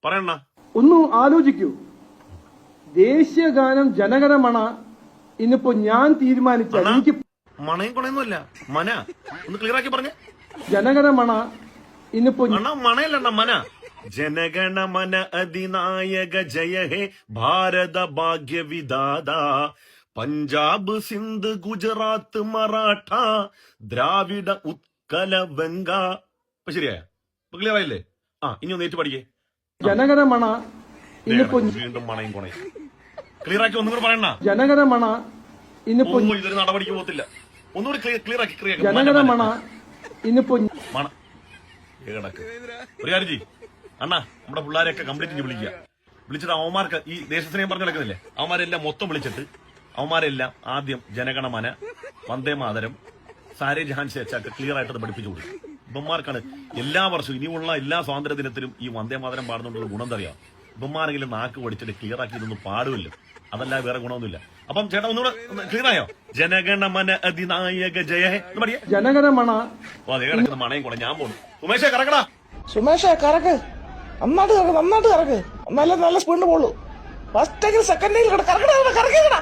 പറയണ ഒന്ന് ആലോചിക്കൂ. ദേശീയ ഗാനം ജനഗണമന ഇന്നിപ്പോ ഞാൻ തീരുമാനിച്ചാൽ എനിക്ക് മണയും കൊണയൊന്നുമല്ല മന. ഒന്ന് ക്ലിയർ ആക്കി പറഞ്ഞേ. ജനഗണമന ഇന്നിപ്പോ മണയല്ല മന. ജനഗണമന അധിനായക ജയ ഹേ ഭാരത ഭാഗ്യ വിദാത പഞ്ചാബ് സിന്ധ് ഗുജറാത്ത് മറാഠ ദ്രാവിഡ ഉത്കല ബംഗ. ഇപ്പൊ ശരിയായ ക്ലിയർ ആയില്ലേ? ഇനി ഒന്ന് ഏറ്റു പഠിക്കേ. ജനഗണമന ഇന്നിപ്പോ വീണ്ടും മണയും കൊണയും ക്ലിയർ ആക്കി ഒന്നും കൂടെ പറയണ. ജനഗണമന ഇന്നിപ്പോ ഇതൊരു നടപടിക്ക് പോകത്തില്ല. ഒന്നുകൂടി ക്ലിയർ ആക്കി ജനഗണമന ഇന്നിപ്പോ മണ കിടക്ക്. ഒരു കാര്യം ചെയ്യ് അണ്ണാ, നമ്മുടെ പിള്ളേരെയൊക്കെ കംപ്ലീറ്റ് വിളിക്കുക. വിളിച്ചിട്ട് അവന്മാർക്ക് ഈ ദേശസ്നേഹം പറഞ്ഞു നടക്കുന്നില്ലേ, അവന്മാരെല്ലാം മൊത്തം വിളിച്ചിട്ട് അവന്മാരെല്ലാം ആദ്യം ജനഗണമന, വന്ദേ മാതരം, സാരേ ജഹാൻ ശേഷാക്ക് ക്ലിയർ ആയിട്ട് പഠിപ്പിച്ചു കൊടുക്കും. ഇവന്മാർക്കാണ് എല്ലാ വർഷവും ഇനിയുള്ള എല്ലാ സ്വാതന്ത്ര്യ ദിനത്തിലും ഈ വന്ദേ മാതരം പാടുന്നുണ്ടെന്ന് ഗുണം തറിയാം. ഇവന്മാരെങ്കിലും നാക്ക് പഠിച്ചിട്ട് ക്ലിയർ ആക്കി ഇതൊന്നും പാടുമല്ലോ, അതല്ല വേറെ ഗുണമൊന്നുമില്ല. അപ്പം ചേട്ടാ ഒന്നുകൂടെ ക്ലിയർ ആയോ? ജനഗണമന അധിനായക ജയ ഹേ എന്ന് പഠിയേ. ജനഗണമന അതേ കിടക്കുന്ന മണയും കൂടെ ഞാൻ പോണു. സുമേഷേ കറക്കടാ. സുമേഷേ കറക്ക്, നന്നായിട്ട് കറക്ക്, നല്ല സ്പീഡിന് പോളൂ. ഫസ്റ്റ് സെക്കൻഡിൽ കറക്കടാ.